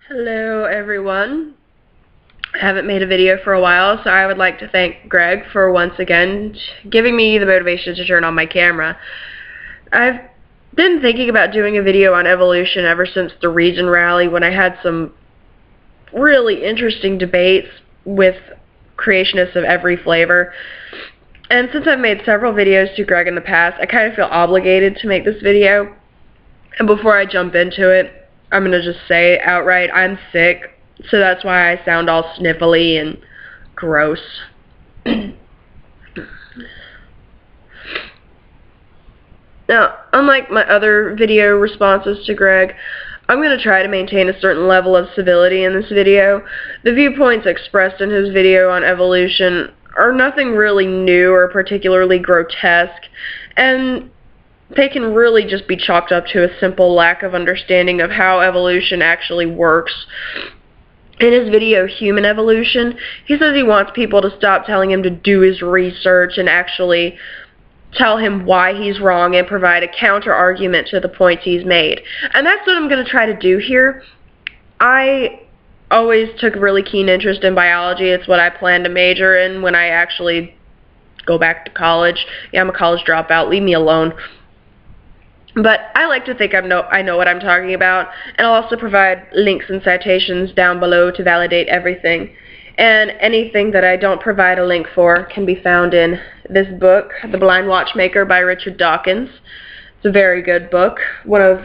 Hello everyone. I haven't made a video for a while, so I would like to thank Greg for once again giving me the motivation to turn on my camera. I've been thinking about doing a video on evolution ever since the Region Rally, when I had some really interesting debates with creationists of every flavor. And since I've made several videos to Greg in the past, I kind of feel obligated to make this video. And before I jump into it, I'm going to just say outright, I'm sick, so that's why I sound all sniffly and gross. Now, unlike my other video responses to Greg, I'm going to try to maintain a certain level of civility in this video. The viewpoints expressed in his video on evolution are nothing really new or particularly grotesque, and they can really just be chalked up to a simple lack of understanding of how evolution actually works. In his video, Human Evolution, he says he wants people to stop telling him to do his research and actually tell him why he's wrong and provide a counter-argument to the points he's made. And that's what I'm going to try to do here. I always took a really keen interest in biology. It's what I plan to major in when I actually go back to college. Yeah, I'm a college dropout. Leave me alone. But I like to think I know what I'm talking about, and I'll also provide links and citations down below to validate everything. And anything that I don't provide a link for can be found in this book, The Blind Watchmaker by Richard Dawkins. It's a very good book, one of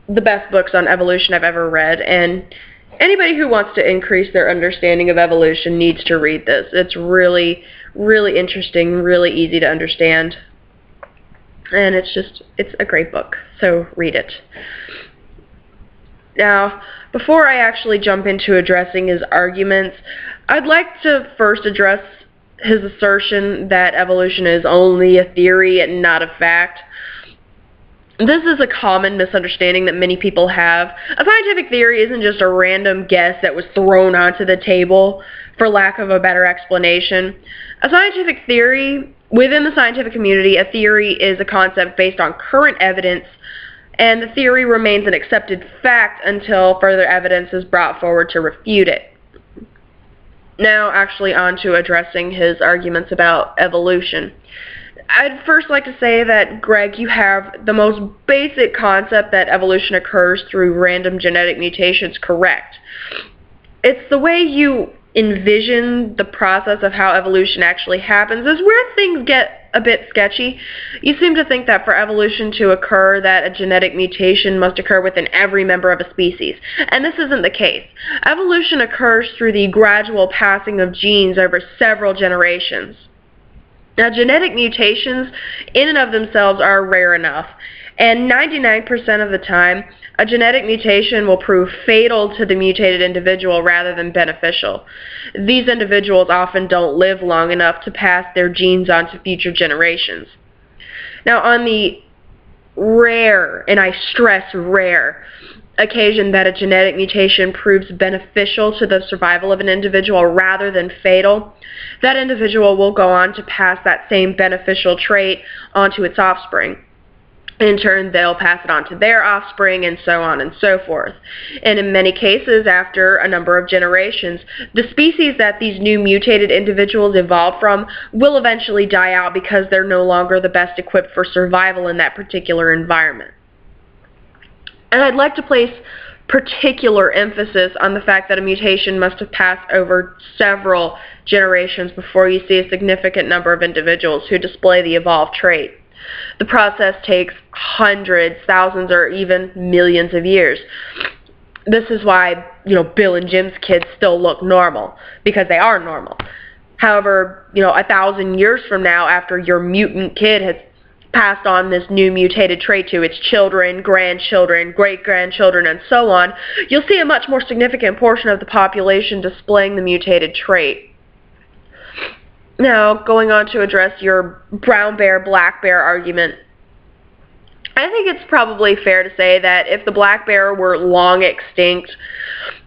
the best books on evolution I've ever read, and anybody who wants to increase their understanding of evolution needs to read this. It's really, really interesting, really easy to understand. And it's a great book, so read it. Now, before I actually jump into addressing his arguments, I'd like to first address his assertion that evolution is only a theory and not a fact. This is a common misunderstanding that many people have. A scientific theory isn't just a random guess that was thrown onto the table for lack of a better explanation. A scientific theory, within the scientific community, a theory is a concept based on current evidence, and the theory remains an accepted fact until further evidence is brought forward to refute it. Now, actually on to addressing his arguments about evolution. I'd first like to say that, Greg, you have the most basic concept that evolution occurs through random genetic mutations correct. It's the way you envision the process of how evolution actually happens is where things get a bit sketchy. You seem to think that for evolution to occur, that a genetic mutation must occur within every member of a species. And this isn't the case. Evolution occurs through the gradual passing of genes over several generations. Now, genetic mutations in and of themselves are rare enough, and 99% of the time, a genetic mutation will prove fatal to the mutated individual rather than beneficial. These individuals often don't live long enough to pass their genes on to future generations. Now, on the rare, and I stress rare, occasion that a genetic mutation proves beneficial to the survival of an individual rather than fatal, that individual will go on to pass that same beneficial trait onto its offspring. In turn, they'll pass it on to their offspring, and so on and so forth. And in many cases, after a number of generations, the species that these new mutated individuals evolved from will eventually die out because they're no longer the best equipped for survival in that particular environment. And I'd like to place particular emphasis on the fact that a mutation must have passed over several generations before you see a significant number of individuals who display the evolved trait. The process takes hundreds, thousands, or even millions of years. This is why, Bill and Jim's kids still look normal, because they are normal. However, 1,000 years from now, after your mutant kid has passed on this new mutated trait to its children, grandchildren, great-grandchildren, and so on, you'll see a much more significant portion of the population displaying the mutated trait. Now, going on to address your brown bear, black bear argument, I think it's probably fair to say that if the black bear were long extinct,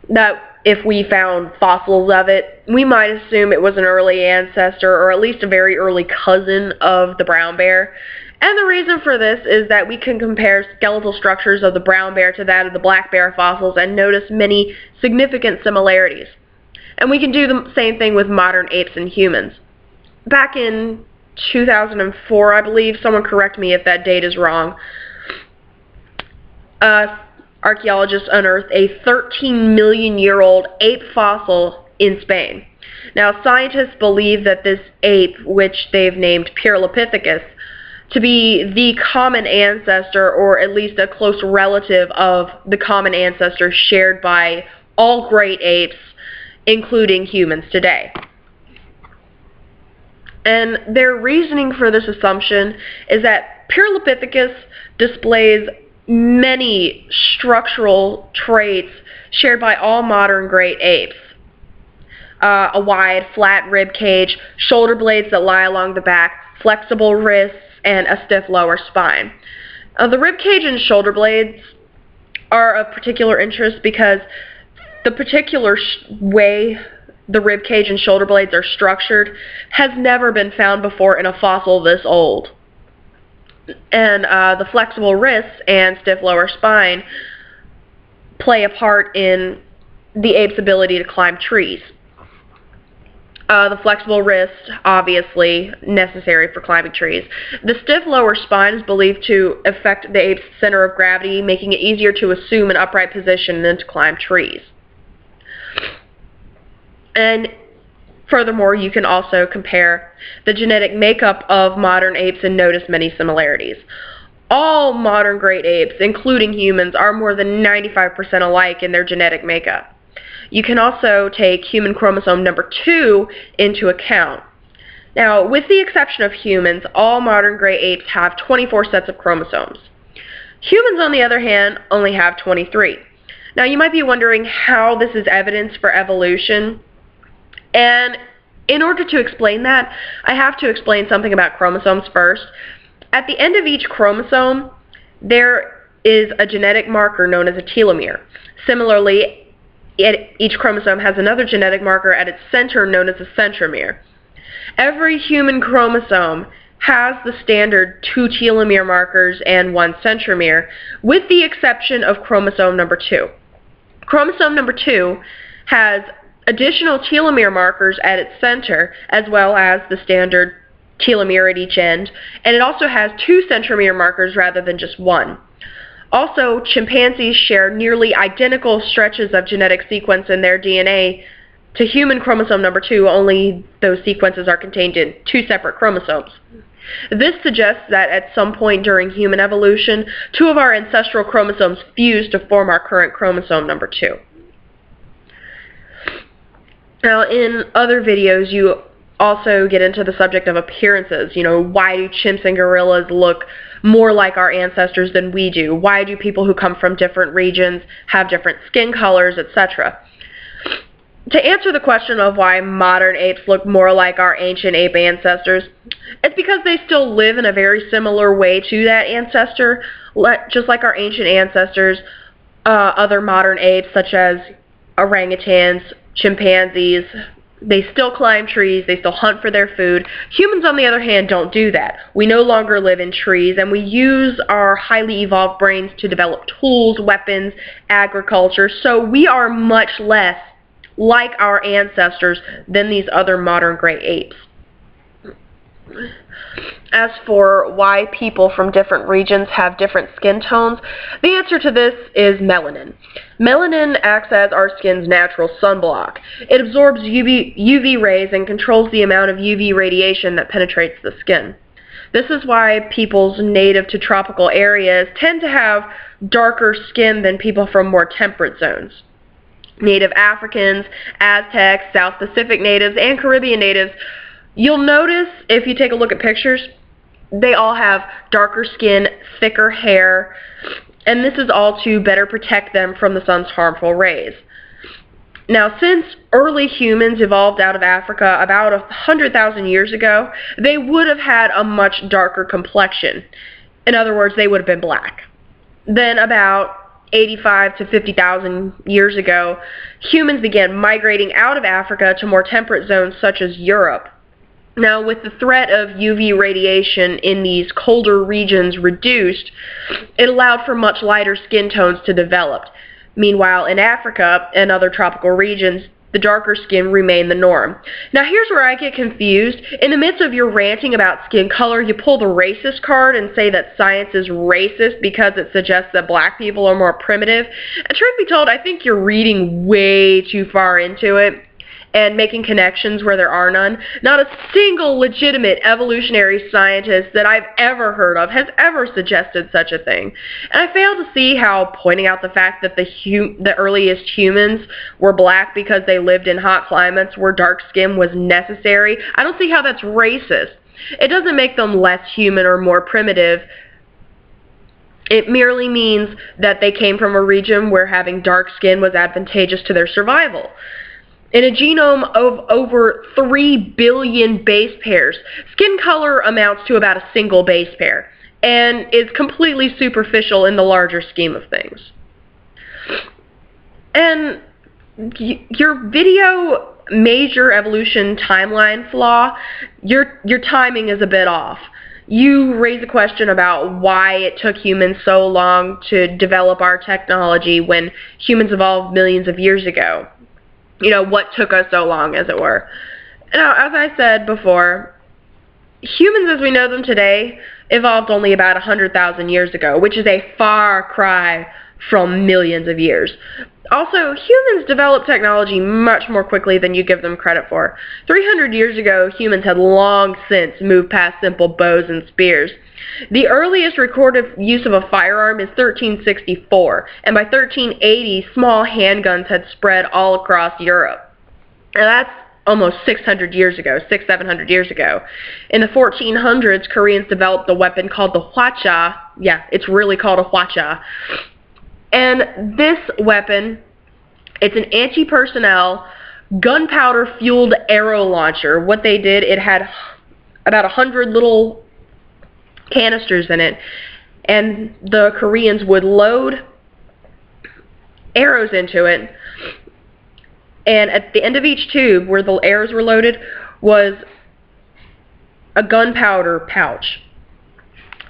that if we found fossils of it, we might assume it was an early ancestor or at least a very early cousin of the brown bear. And the reason for this is that we can compare skeletal structures of the brown bear to that of the black bear fossils and notice many significant similarities. And we can do the same thing with modern apes and humans. Back in 2004, I believe, someone correct me if that date is wrong, archaeologists unearthed a 13-million-year-old ape fossil in Spain. Now, scientists believe that this ape, which they've named Pierolapithecus, to be the common ancestor, or at least a close relative of the common ancestor shared by all great apes, including humans today. And their reasoning for this assumption is that Pierolapithecus displays many structural traits shared by all modern great apes. A wide, flat rib cage, shoulder blades that lie along the back, flexible wrists, and a stiff lower spine. The rib cage and shoulder blades are of particular interest because the particular way the rib cage and shoulder blades are structured has never been found before in a fossil this old. And the flexible wrists and stiff lower spine play a part in the ape's ability to climb trees. The flexible wrist, obviously, necessary for climbing trees. The stiff lower spine is believed to affect the ape's center of gravity, making it easier to assume an upright position than to climb trees. And furthermore, you can also compare the genetic makeup of modern apes and notice many similarities. All modern great apes, including humans, are more than 95% alike in their genetic makeup. You can also take human chromosome number 2 into account. Now, with the exception of humans, all modern great apes have 24 sets of chromosomes. Humans, on the other hand, only have 23. Now, you might be wondering how this is evidence for evolution. And in order to explain that, I have to explain something about chromosomes first. At the end of each chromosome, there is a genetic marker known as a telomere. Similarly, each chromosome has another genetic marker at its center known as a centromere. Every human chromosome has the standard 2 telomere markers and 1 centromere, with the exception of chromosome number 2. Chromosome number 2 has additional telomere markers at its center, as well as the standard telomere at each end, and it also has 2 centromere markers rather than just 1. Also, chimpanzees share nearly identical stretches of genetic sequence in their DNA to human chromosome number 2, only those sequences are contained in 2 separate chromosomes. This suggests that at some point during human evolution, 2 of our ancestral chromosomes fused to form our current chromosome number 2. Now, in other videos, you also get into the subject of appearances. Why do chimps and gorillas look more like our ancestors than we do? Why do people who come from different regions have different skin colors, etc.? To answer the question of why modern apes look more like our ancient ape ancestors, it's because they still live in a very similar way to that ancestor, just like our ancient ancestors. Other modern apes, such as orangutans, chimpanzees, they still climb trees, they still hunt for their food. Humans, on the other hand, don't do that. We no longer live in trees, and we use our highly evolved brains to develop tools, weapons, agriculture, so we are much less like our ancestors than these other modern great apes. As for why people from different regions have different skin tones, the answer to this is melanin. Melanin acts as our skin's natural sunblock. It absorbs UV rays and controls the amount of UV radiation that penetrates the skin. This is why peoples native to tropical areas tend to have darker skin than people from more temperate zones. Native Africans, Aztecs, South Pacific natives, and Caribbean natives, you'll notice if you take a look at pictures, they all have darker skin, thicker hair, and this is all to better protect them from the sun's harmful rays. Now, since early humans evolved out of Africa about 100,000 years ago, they would have had a much darker complexion. In other words, they would have been black. Then about 85 to 50,000 years ago, humans began migrating out of Africa to more temperate zones such as Europe. Now, with the threat of UV radiation in these colder regions reduced, it allowed for much lighter skin tones to develop. Meanwhile, in Africa and other tropical regions, the darker skin remained the norm. Now, here's where I get confused. In the midst of your ranting about skin color, you pull the racist card and say that science is racist because it suggests that black people are more primitive. And truth be told, I think you're reading way too far into it and making connections where there are none. Not a single legitimate evolutionary scientist that I've ever heard of has ever suggested such a thing. And I fail to see how pointing out the fact that the earliest humans were black because they lived in hot climates where dark skin was necessary, I don't see how that's racist. It doesn't make them less human or more primitive. It merely means that they came from a region where having dark skin was advantageous to their survival. In a genome of over 3 billion base pairs, skin color amounts to about a single base pair, and is completely superficial in the larger scheme of things. And your video major evolution timeline flaw, your timing is a bit off. You raise a question about why it took humans so long to develop our technology when humans evolved millions of years ago. You know, what took us so long, as it were. Now, as I said before, humans as we know them today evolved only about 100,000 years ago, which is a far cry from millions of years. Also, humans developed technology much more quickly than you give them credit for. 300 years ago, humans had long since moved past simple bows and spears. The earliest recorded use of a firearm is 1364, and by 1380, small handguns had spread all across Europe. Now that's almost 600 years ago, 700 years ago. In the 1400s, Koreans developed a weapon called the hwacha. Yeah, it's really called a hwacha. And this weapon, it's an anti-personnel, gunpowder-fueled arrow launcher. What they did, it had about 100 little canisters in it, and the Koreans would load arrows into it, and at the end of each tube where the arrows were loaded was a gunpowder pouch,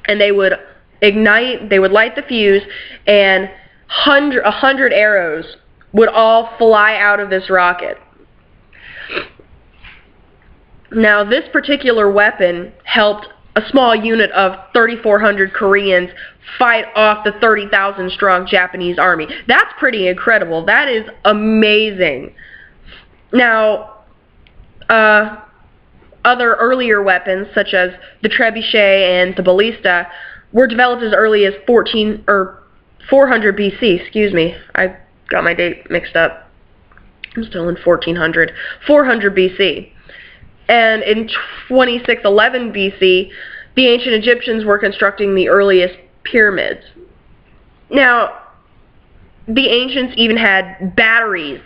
and they would ignite, they would light the fuse, and 100 arrows would all fly out of this rocket. Now, this particular weapon helped a small unit of 3,400 Koreans fight off the 30,000 strong Japanese army. That's pretty incredible. That is amazing. Now, other earlier weapons, such as the trebuchet and the ballista, were developed as early as 400 BC. Excuse me, I got my date mixed up. I'm still in 1400. 400 BC. And in 2611 BC, the ancient Egyptians were constructing the earliest pyramids. Now, the ancients even had batteries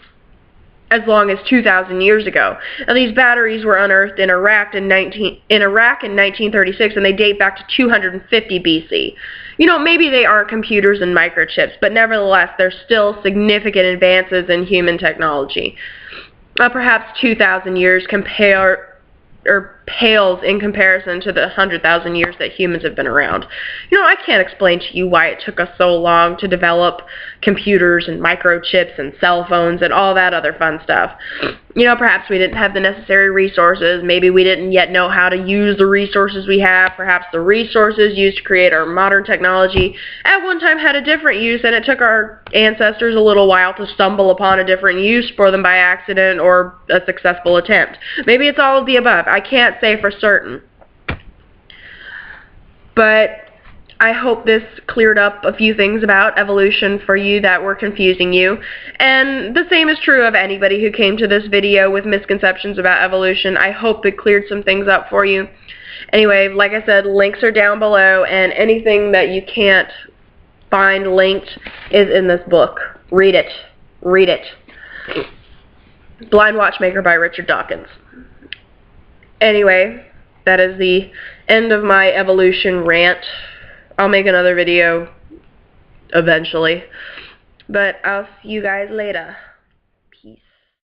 as long as 2,000 years ago. Now, these batteries were unearthed in Iraq in 1936, and they date back to 250 BC. You know, maybe they aren't computers and microchips, but nevertheless, they're still significant advances in human technology. Perhaps 2,000 years pales in comparison to the 100,000 years that humans have been around. You know, I can't explain to you why it took us so long to develop computers and microchips and cell phones and all that other fun stuff. You know, perhaps we didn't have the necessary resources. Maybe we didn't yet know how to use the resources we have. Perhaps the resources used to create our modern technology at one time had a different use, and it took our ancestors a little while to stumble upon a different use for them by accident or a successful attempt. Maybe it's all of the above. I can't say for certain. But I hope this cleared up a few things about evolution for you that were confusing you. And the same is true of anybody who came to this video with misconceptions about evolution. I hope it cleared some things up for you. Anyway, like I said, links are down below, and anything that you can't find linked is in this book. Read it. Read it. Blind Watchmaker by Richard Dawkins. Anyway, that is the end of my evolution rant. I'll make another video eventually, but I'll see you guys later.